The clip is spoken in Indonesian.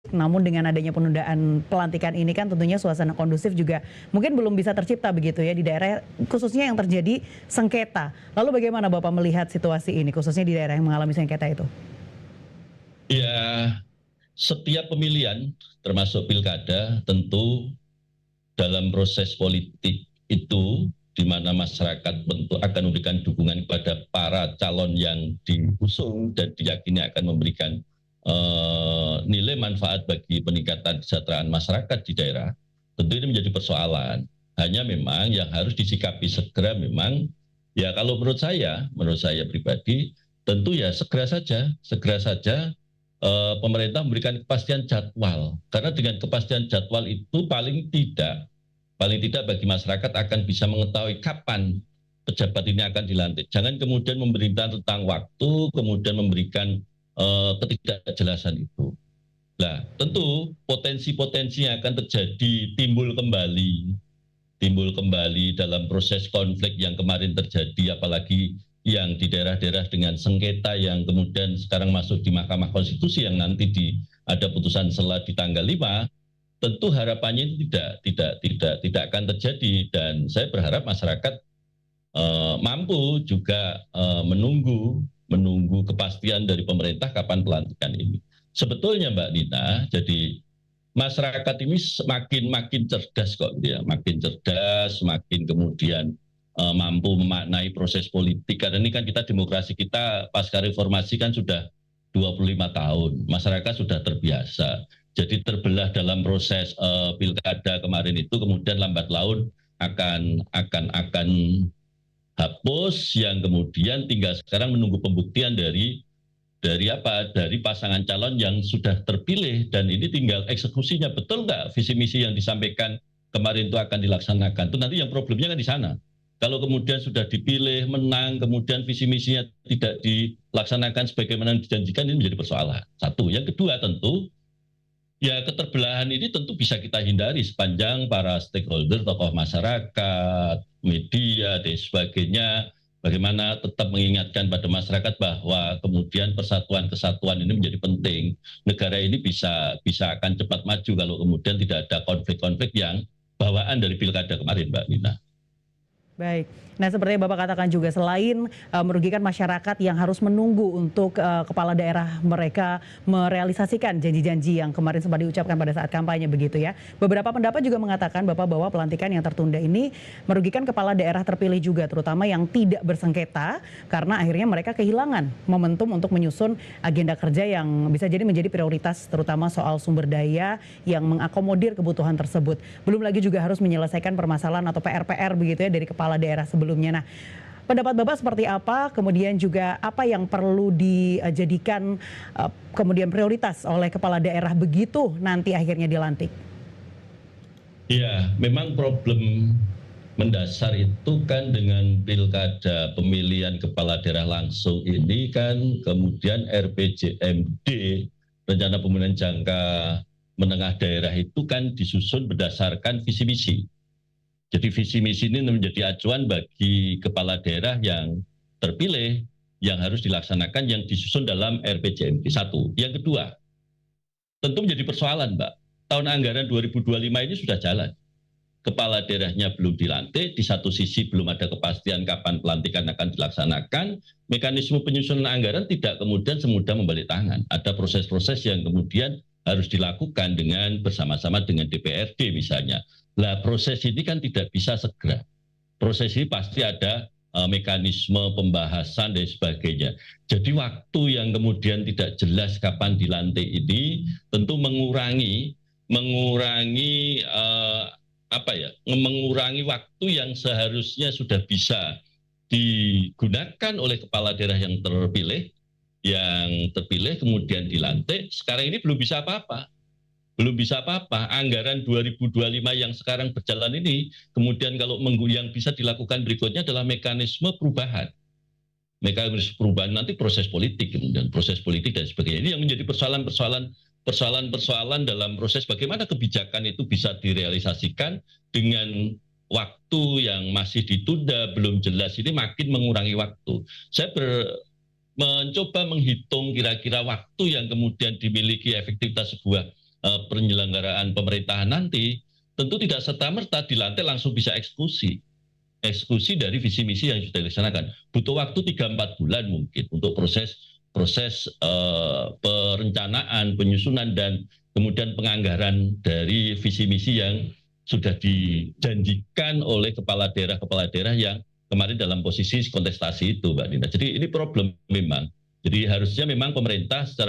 Namun dengan adanya penundaan pelantikan ini kan tentunya suasana kondusif juga mungkin belum bisa tercipta begitu ya di daerah khususnya yang terjadi sengketa. Lalu bagaimana Bapak melihat situasi ini khususnya di daerah yang mengalami sengketa itu? Ya, setiap pemilihan termasuk pilkada tentu dalam proses politik itu di mana masyarakat tentu akan memberikan dukungan kepada para calon yang diusung dan diyakini akan memberikan nilai manfaat bagi peningkatan kesejahteraan masyarakat di daerah, tentu ini menjadi persoalan. Hanya memang yang harus disikapi segera memang, ya kalau menurut saya pribadi, tentu ya segera saja pemerintah memberikan kepastian jadwal. Karena dengan kepastian jadwal itu paling tidak bagi masyarakat akan bisa mengetahui kapan pejabat ini akan dilantik. Jangan kemudian memberikan tentang waktu, kemudian memberikan ketidakjelasan itu. Nah, tentu potensi-potensi yang akan terjadi timbul kembali dalam proses konflik yang kemarin terjadi, apalagi yang di daerah-daerah dengan sengketa yang kemudian sekarang masuk di Mahkamah Konstitusi yang nanti ada putusan sela di tanggal 5, tentu harapannya itu tidak akan terjadi dan saya berharap masyarakat mampu juga menunggu kepastian dari pemerintah kapan pelantikan ini. Sebetulnya Mbak Nina, jadi masyarakat ini makin cerdas kok, ya, makin cerdas, makin kemudian mampu memaknai proses politik. Karena ini kan demokrasi kita pasca reformasi kan sudah 25 tahun, masyarakat sudah terbiasa. Jadi terbelah dalam proses pilkada kemarin itu kemudian lambat laun akan hapus, yang kemudian tinggal sekarang menunggu pembuktian dari pasangan calon yang sudah terpilih, dan ini tinggal eksekusinya. Betul nggak visi misi yang disampaikan kemarin itu akan dilaksanakan? Itu nanti yang problemnya kan di sana. Kalau kemudian sudah dipilih, menang, kemudian visi misinya tidak dilaksanakan sebagaimana yang dijanjikan, ini menjadi persoalan. Satu. Yang kedua tentu, ya keterbelahan ini tentu bisa kita hindari sepanjang para stakeholder, tokoh masyarakat, media, dan sebagainya, bagaimana tetap mengingatkan pada masyarakat bahwa kemudian persatuan kesatuan ini menjadi penting. Negara ini bisa akan cepat maju kalau kemudian tidak ada konflik-konflik yang bawaan dari pilkada kemarin, Mbak Nina. Baik. Nah, seperti Bapak katakan juga selain merugikan masyarakat yang harus menunggu untuk kepala daerah mereka merealisasikan janji-janji yang kemarin sempat diucapkan pada saat kampanye begitu ya. Beberapa pendapat juga mengatakan Bapak bahwa pelantikan yang tertunda ini merugikan kepala daerah terpilih juga, terutama yang tidak bersengketa, karena akhirnya mereka kehilangan momentum untuk menyusun agenda kerja yang bisa jadi menjadi prioritas, terutama soal sumber daya yang mengakomodir kebutuhan tersebut. Belum lagi juga harus menyelesaikan permasalahan atau PR-PR begitu ya dari kepala daerah sebelumnya. Nah, pendapat Bapak seperti apa? Kemudian juga apa yang perlu dijadikan kemudian prioritas oleh kepala daerah begitu nanti akhirnya dilantik? Ya, memang problem mendasar itu kan dengan pilkada pemilihan kepala daerah langsung ini kan kemudian RPJMD, rencana pembangunan jangka menengah daerah itu kan disusun berdasarkan visi misi. Jadi visi misi ini menjadi acuan bagi kepala daerah yang terpilih yang harus dilaksanakan yang disusun dalam RPJMD. Satu. Yang kedua, tentu menjadi persoalan, Mbak. Tahun anggaran 2025 ini sudah jalan. Kepala daerahnya belum dilantik, di satu sisi belum ada kepastian kapan pelantikan akan dilaksanakan, mekanisme penyusunan anggaran tidak kemudian semudah membalik tangan. Ada proses-proses yang kemudian harus dilakukan dengan bersama-sama dengan DPRD misalnya. Nah, proses ini kan tidak bisa segera. Proses ini pasti ada mekanisme pembahasan dan sebagainya. Jadi waktu yang kemudian tidak jelas kapan dilantik ini tentu mengurangi waktu yang seharusnya sudah bisa digunakan oleh kepala daerah yang terpilih kemudian dilantik. Sekarang ini belum bisa apa-apa. Anggaran 2025 yang sekarang berjalan ini, kemudian kalau yang bisa dilakukan berikutnya adalah mekanisme perubahan. Mekanisme perubahan nanti proses politik dan sebagainya. Ini yang menjadi persoalan dalam proses bagaimana kebijakan itu bisa direalisasikan dengan waktu yang masih ditunda, belum jelas, ini makin mengurangi waktu. Saya mencoba menghitung kira-kira waktu yang kemudian dimiliki efektivitas sebuah penyelenggaraan pemerintahan nanti, tentu tidak serta-merta dilantik langsung bisa eksekusi dari visi misi yang sudah dilaksanakan. Butuh waktu 3-4 bulan mungkin untuk proses perencanaan, penyusunan, dan kemudian penganggaran dari visi misi yang sudah dijanjikan oleh kepala daerah yang kemarin dalam posisi kontestasi itu, Mbak Nina. Jadi ini problem memang. Jadi harusnya memang pemerintah secara